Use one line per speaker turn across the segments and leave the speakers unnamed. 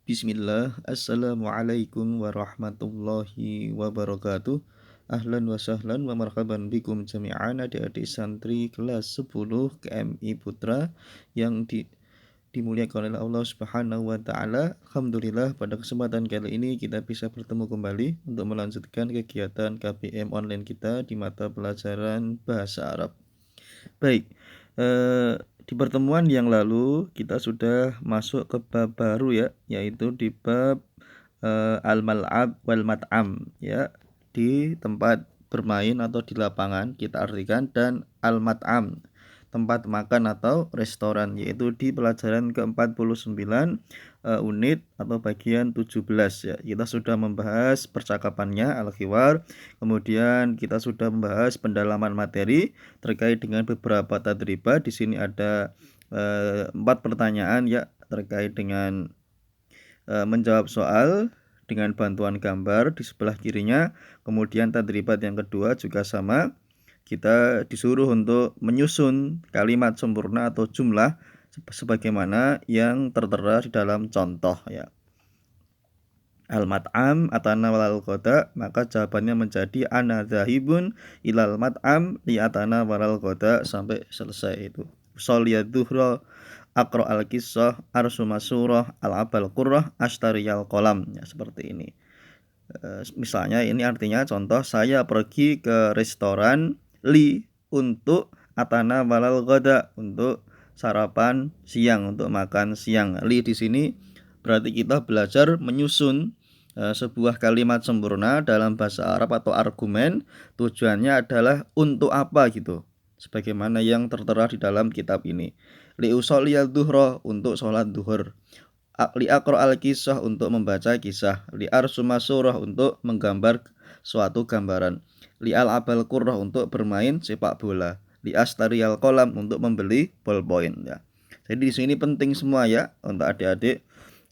Bismillah, Assalamualaikum warahmatullahi wabarakatuh. Ahlan wa sahlan wa marhaban bikum jami'an adik-adik santri kelas 10 KMI Putra yang dimuliakan oleh Allah Subhanahu wa taala. Alhamdulillah pada kesempatan kali ini kita bisa bertemu kembali untuk melanjutkan kegiatan KBM online kita di mata pelajaran bahasa Arab. Baik, di pertemuan yang lalu kita sudah masuk ke bab baru ya, yaitu di bab al-mal'ab wal mat'am ya, di tempat bermain atau di lapangan kita artikan, dan al-mat'am tempat makan atau restoran, yaitu di pelajaran ke-49 unit atau bagian 17 ya. Kita sudah membahas percakapannya al-khiwar, kemudian kita sudah membahas pendalaman materi terkait dengan beberapa tadribat. Di sini ada 4 pertanyaan ya terkait dengan menjawab soal dengan bantuan gambar di sebelah kirinya. Kemudian tadribat yang kedua juga sama, kita disuruh untuk menyusun kalimat sempurna atau jumlah sebagaimana yang tertera di dalam contoh ya. Al-mat'am atana walal qada, maka jawabannya menjadi ana dzahibun ilal mat'am li atana walal qada sampai selesai itu. Sholiyad dhuhra, aqra al-qissah, arsuma surah, al-abal qurrah, ashtariyal kolam ya, seperti ini. Misalnya ini artinya contoh, saya pergi ke restoran li untuk atana walal ghada, untuk sarapan siang, untuk makan siang. Li di sini berarti kita belajar menyusun sebuah kalimat sempurna dalam bahasa Arab atau argumen. Tujuannya adalah untuk apa gitu, sebagaimana yang tertera di dalam kitab ini. Li usoliyal duhra, untuk sholat duhur. Li aqra al-kisah, untuk membaca kisah. Li arsuma surah, untuk menggambar suatu gambaran. Li al-abal qurrah, untuk bermain sepak bola. Li astariyal kolam, untuk membeli ballpoint ya. Jadi di sini penting semua ya untuk adik-adik.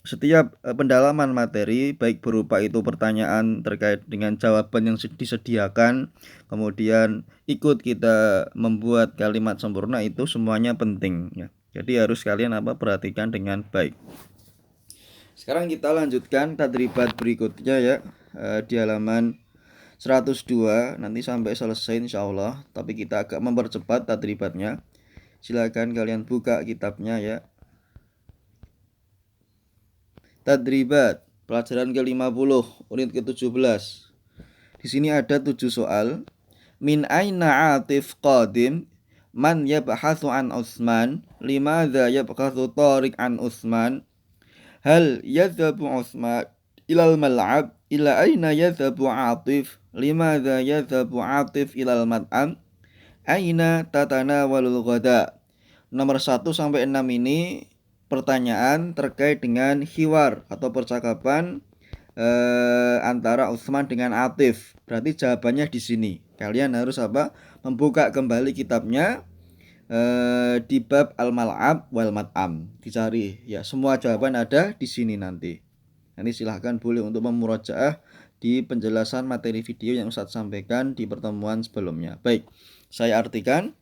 Setiap pendalaman materi, baik berupa itu pertanyaan terkait dengan jawaban yang disediakan, kemudian ikut kita membuat kalimat sempurna, itu semuanya penting ya. Jadi harus kalian perhatikan dengan baik. Sekarang kita lanjutkan tadribat berikutnya ya, di halaman 102 nanti sampai selesai insyaallah, tapi kita agak mempercepat tadribatnya. Silakan kalian buka kitabnya ya. Tadribat pelajaran ke-50 unit ke-17. Di sini ada 7 soal. Min aina atif qadim, man yabhathu an Utsman, limadza yabhathu Tariq an Utsman, hal yadhabu Utsman ilal mal'ab, ila aina yadhabu Atif, limadza yadhabu Atif ilal mat'am, aina tatanawalul ghada. Nomor 1 sampai 6 ini pertanyaan terkait dengan khiwar atau percakapan antara Utsman dengan Atif. Berarti jawabannya di sini. Kalian harus membuka kembali kitabnya di bab al-mal'ab wal mat'am, dicari ya, semua jawaban ada di sini nanti. Nanti silahkan boleh untuk memurajaah di penjelasan materi video yang Ustaz sampaikan di pertemuan sebelumnya. Baik, saya artikan.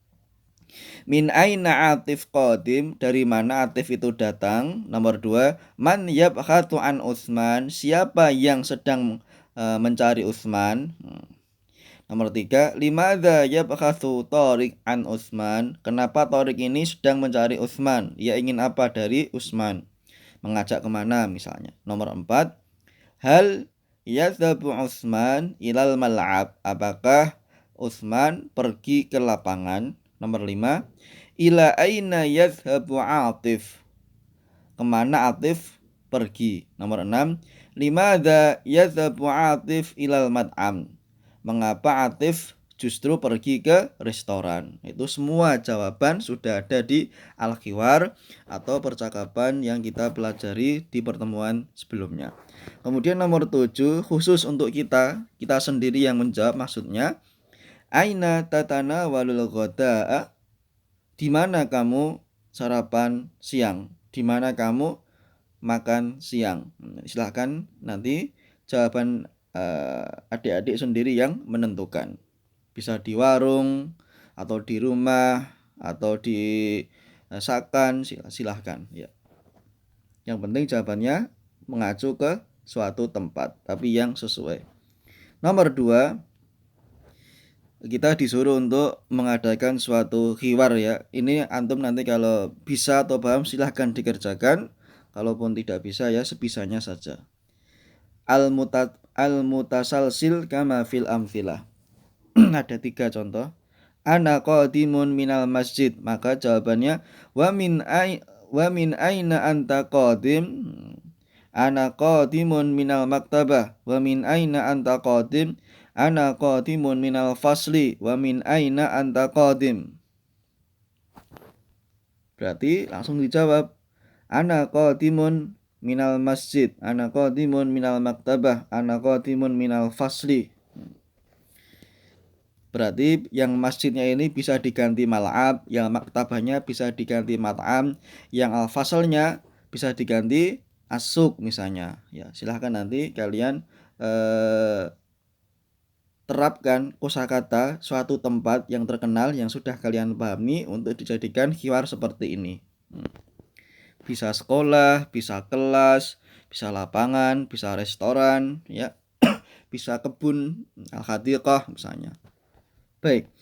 Min aina Atif qadim, dari mana Atif itu datang. Nomor 2, man yabhathu an Utsman, siapa yang sedang mencari Utsman. Nomor 3, limadza yabhathu Tariq an Utsman, kenapa Tariq ini sedang mencari Utsman, ia ingin apa dari Utsman, mengajak kemana misalnya. Nomor 4, hal yadhabu Utsman ilal mal'ab, apakah Utsman pergi ke lapangan. Nomor 5, ila aina yadhabu Atif, kemana Atif pergi. Nomor 6, limadza yadhabu Atif ilal mat'am, mengapa Atif justru pergi ke restoran. Itu semua jawaban sudah ada di al-khiwar atau percakapan yang kita pelajari di pertemuan sebelumnya. Kemudian nomor 7, khusus untuk kita sendiri yang menjawab, maksudnya aina tatana walul ghada, di mana kamu sarapan siang, di mana kamu makan siang. Silahkan nanti jawaban adik-adik sendiri yang menentukan. Bisa di warung atau di rumah atau di sakan, silahkan ya. Yang penting jawabannya mengacu ke suatu tempat, tapi yang sesuai. Nomor 2, kita disuruh untuk mengadakan suatu hiwar ya. Ini antum nanti kalau bisa atau paham silahkan dikerjakan. Kalaupun tidak bisa ya sebisanya saja. Al-mutasalsil kama fil amfilah. Ada 3 contoh. Ana qadimun minal masjid, maka jawabannya wa min aina anta qadim. Ana qadimun minal maktabah, wa min aina anta qadim. Ana qadimun minal fasli, wa min aina anta qadim. Berarti langsung dijawab. Ana qadimun minal masjid, ana qadimun minal maktabah, ana qadimun minal fasli. Berarti yang masjidnya ini bisa diganti mal'ab, yang maktabahnya bisa diganti mat'am, yang al-fasalnya bisa diganti asuk misalnya. Ya, silahkan nanti kalian terapkan kosakata suatu tempat yang terkenal yang sudah kalian pahami untuk dijadikan hiwar seperti ini. Bisa sekolah, bisa kelas, bisa lapangan, bisa restoran, ya, bisa kebun, al-hadiqah misalnya. Baik,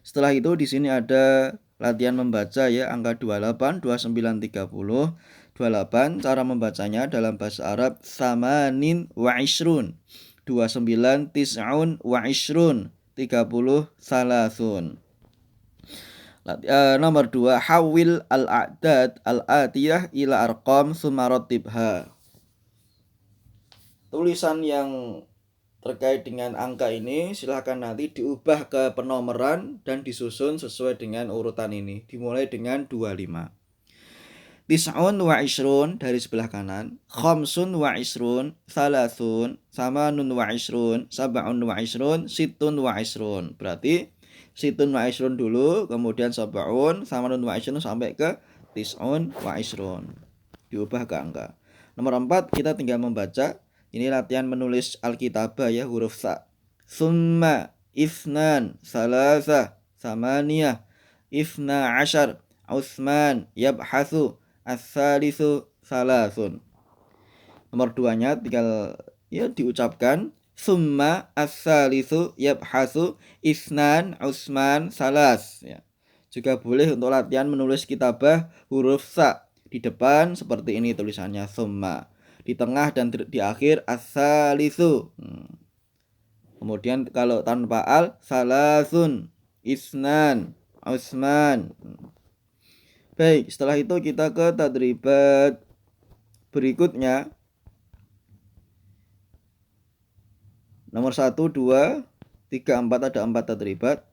setelah itu di sini ada latihan membaca ya, angka 28, 29, 30. 28 cara membacanya dalam bahasa Arab samanin wa ishrun. 29 tis'un wa ishrun. 30 salasun. Nomor 2, hawil al-a'dad al-atiyah ila arqam summa rattibha. Tulisan yang terkait dengan angka ini silahkan nanti diubah ke penomoran dan disusun sesuai dengan urutan ini. Dimulai dengan 25. Tis'un wa ishrun dari sebelah kanan, khamsun wa ishrun, salasun, samanun wa ishrun, sab'un wa ishrun, situn wa ishrun. Berarti situn wa ishrun dulu, kemudian sab'un, samanun wa ishrun sampai ke tis'un wa ishrun. Diubah ke angka. Nomor 4 kita tinggal membaca. Ini latihan menulis alkitabah ya, huruf sa. Summa ifnan salasa samaniyah ifna ashar Utsman yabhathu as-salisu salasun. Nomor 2-nya tinggal ya diucapkan summa as-salisu yabhathu isnan Utsman salas ya. Juga boleh untuk latihan menulis kitabah huruf sa. Di depan seperti ini tulisannya summa. Di tengah dan di akhir as-salisu. Kemudian kalau tanpa al salasun, isnan, Utsman. Baik, setelah itu kita ke tadribat berikutnya. Nomor 1, 2, 3, 4 ada 4 tadribat.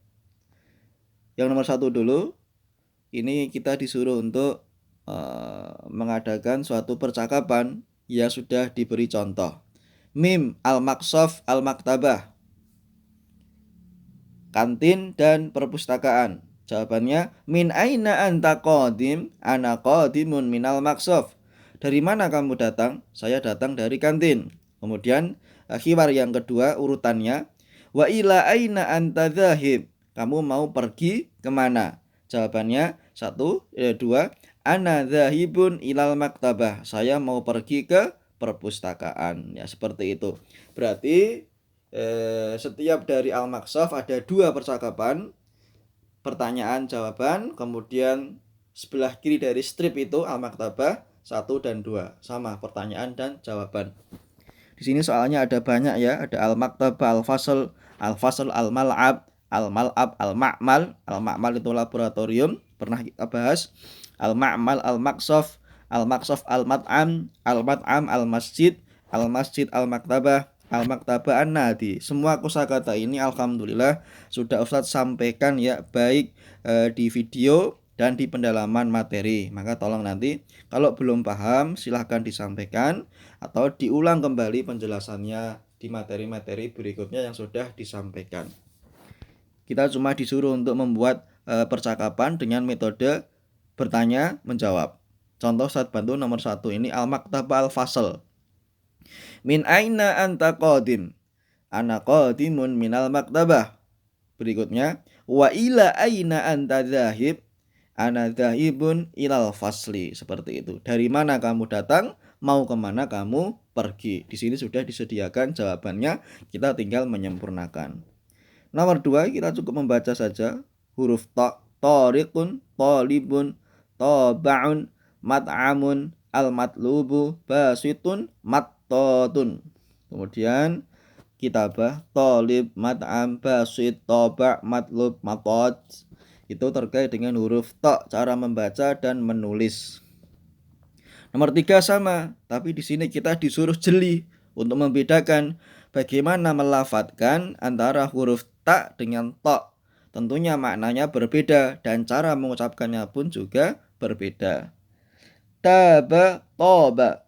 Yang nomor 1 dulu. Ini kita disuruh untuk mengadakan suatu percakapan yang sudah diberi contoh. Mim al-maqsaf al-maktabah, kantin dan perpustakaan. Jawabannya min aina anta qadim, ana qadimun minal maqsaf. Dari mana kamu datang? Saya datang dari kantin. Kemudian hiwar yang kedua urutannya, wa ila aina anta dzahib, kamu mau pergi kemana? Jawabannya 2, ana dzahibun ilal maktabah, saya mau pergi ke perpustakaan. Ya seperti itu. Berarti setiap dari al-maqsaf ada 2 percakapan, pertanyaan jawaban, kemudian sebelah kiri dari strip itu al-maktabah 1 dan 2, sama pertanyaan dan jawaban. Di sini soalnya ada banyak ya, ada al-maktabah, al-fasl, al-mal'ab, al-mal'ab, al-ma'mal. Al-ma'mal itu laboratorium, pernah kita bahas. Al-ma'mal, al-maqsaf, al-mat'am, al-mat'am, al-masjid, al-maktabah, al-maktabah an-nadi. Semua kosakata ini alhamdulillah sudah Ustadz sampaikan ya, baik di video dan di pendalaman materi. Maka tolong nanti kalau belum paham silahkan disampaikan atau diulang kembali penjelasannya di materi-materi berikutnya yang sudah disampaikan. Kita cuma disuruh untuk membuat percakapan dengan metode bertanya menjawab. Contoh saat bantu nomor 1 ini al-maktabah al-fasl. Min aina anta qadim? Ana qadimun minal maktabah. Berikutnya, wa ila aina anta dzahib? Ana dzahibun ilal fasli. Seperti itu. Dari mana kamu datang? mau kemana kamu pergi. Di sini sudah disediakan jawabannya, kita tinggal menyempurnakan. Nomor 2, kita cukup membaca saja huruf ta, tariqun, talibun, taba'un, mat'amun, al-matlubu, basitun, mattatun. Kemudian kitabah, talib, mat'am, basit, taba', matlub, matot. Itu terkait dengan huruf ta, cara membaca dan menulis. Nomor 3 sama, tapi di sini kita disuruh jeli untuk membedakan bagaimana melafadzkan antara huruf ta dengan ta. Tentunya maknanya berbeda dan cara mengucapkannya pun juga berbeda. Taba, toba,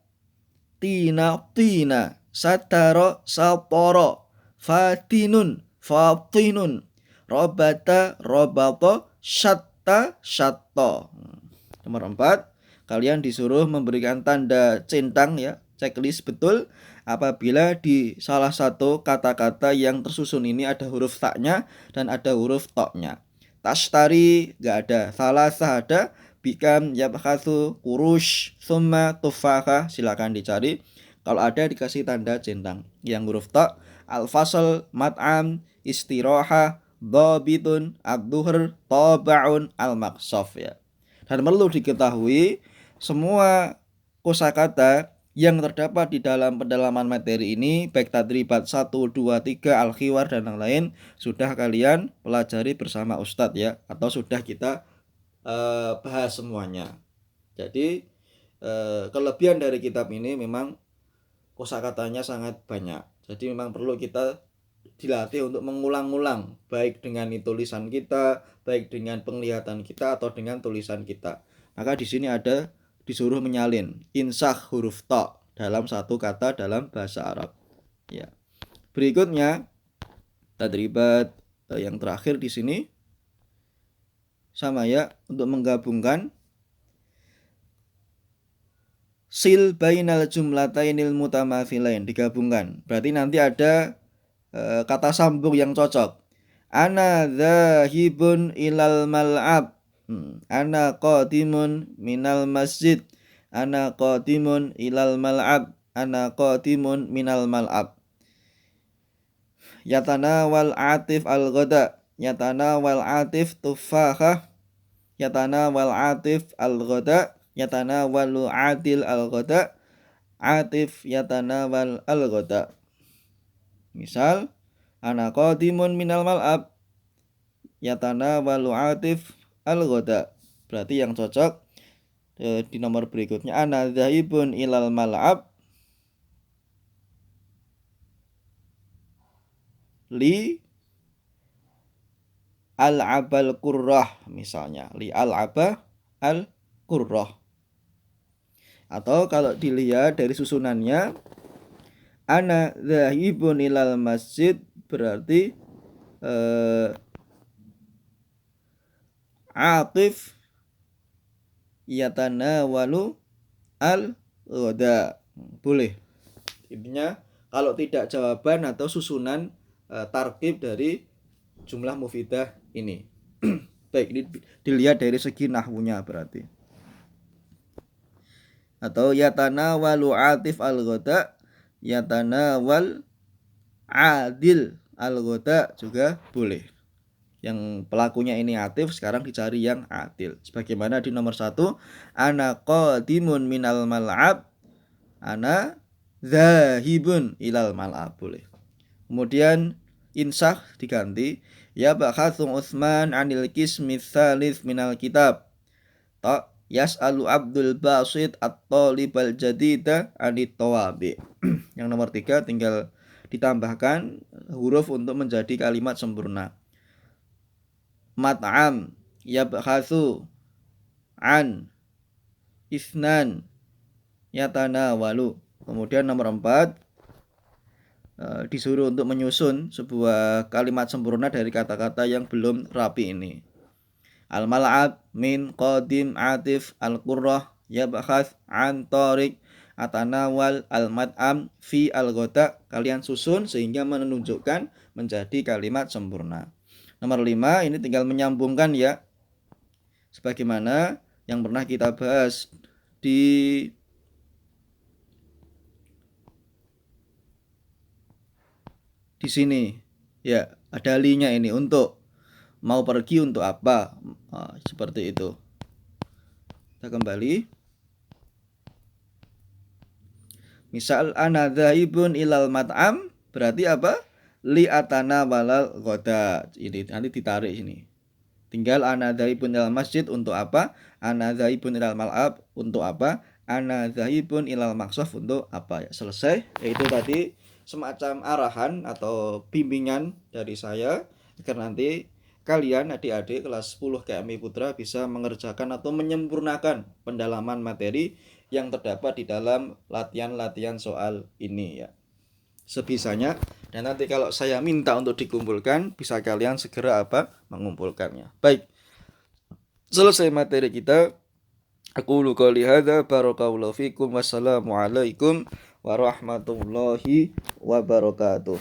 tina, tina, sataro, saporo, fatinun, fatinun, robata, robato, syatta, syatto. Nomor 4, kalian disuruh memberikan tanda centang ya, checklist betul apabila di salah satu kata-kata yang tersusun ini ada huruf taknya dan ada huruf toknya. Tashtari gak ada, salasah ada, bikam, yabhatsu, kurush, summa, tufaha, silakan dicari. Kalau ada dikasih tanda centang. Yang huruf tok, al-fasl, mat'am, istiroha, dhabitun, ad-duhr, taba'un, al-maqsaf ya. Dan perlu diketahui semua kosakata yang terdapat di dalam pendalaman materi ini, baik tadribat 1, 2, 3, al-khiwar dan yang lain, sudah kalian pelajari bersama Ustadz ya, atau sudah kita bahas semuanya. Jadi kelebihan dari kitab ini memang kosakatanya sangat banyak. Jadi memang perlu kita dilatih untuk mengulang-ulang, baik dengan tulisan kita, baik dengan penglihatan kita atau dengan tulisan kita. Maka di sini ada disuruh menyalin insah huruf ta dalam satu kata dalam bahasa Arab. Ya. Berikutnya tadribat yang terakhir di sini sama ya, untuk menggabungkan sil bainal jumlatainil mutamathilain, digabungkan. Berarti nanti ada kata sambung yang cocok. Ana dzahibun ilal mal'ab. Ana qadimun minal masjid. Ana qadimun ilal mal'ab. Ana qadimun minal mal'ab. Yatanawal atif al-ghada. Yatanawal atif tufahah. Yatanawal atif al-ghada. Yatanawalu adil al-ghada. Atif yatanawal al-ghada. Misal, ana qadimun minal mal'ab, yatanawalu atif al-ghada. Berarti yang cocok di nomor berikutnya, ana dzahibun ilal mal'ab li al-abal qurrah, misalnya li al-aba al-qurrah. Atau kalau dilihat dari susunannya, ana dzahibun ilal masjid, berarti atif yatanawalu al-ghada. Boleh. Intinya kalau tidak jawaban atau susunan tarkib dari jumlah mufidah ini. Baik, ini dilihat dari segi nahwunya berarti. Atau yatanawalu atif al-ghada, yatanawal adil al-ghada juga boleh. Yang pelakunya ini atif, sekarang dicari yang adil. Sebagaimana di nomor 1, ana qadimun minal mal'ab, ana zahibun ilal mal'ab, boleh. Kemudian insah diganti, ya bakhatsum Utsman anil qismi tsalits minal kitab. Ta yas'alu Abdul Basit at-talibal jadida anit tawabi. Yang nomor 3 tinggal ditambahkan huruf untuk menjadi kalimat sempurna. Mat'am yabhatsu an isnan yatanawalu. Kemudian nomor 4 disuruh untuk menyusun sebuah kalimat sempurna dari kata-kata yang belum rapi ini. Al-mal'ab min qadim atif al-qurrah yabhath an tariq atanawal al-mat'am fi al-ghada. Kalian susun sehingga menunjukkan menjadi kalimat sempurna. Nomor 5 ini tinggal menyambungkan ya, sebagaimana yang pernah kita bahas di di sini. Ya, ada linya ini untuk mau pergi untuk apa? Nah, seperti itu. Kita kembali. Misal ana dhaibun ilal mat'am berarti apa? Li atana walal ghoda. Ini nanti ditarik sini. Tinggal ana dhaibun ilal masjid untuk apa? Ana dhaibun ilal mal'ab untuk apa? Ana dhaibun ilal maqsaf untuk apa? Ya, selesai. Yaitu tadi semacam arahan atau bimbingan dari saya agar nanti kalian adik-adik kelas 10 KMI Putra bisa mengerjakan atau menyempurnakan pendalaman materi yang terdapat di dalam latihan-latihan soal ini ya. Sebisanya, dan nanti kalau saya minta untuk dikumpulkan bisa kalian segera apa? Mengumpulkannya. Baik. Selesai materi kita. Aqulu qouli hadza barakallahu fikum wassalamu alaikum warahmatullahi wabarakatuh.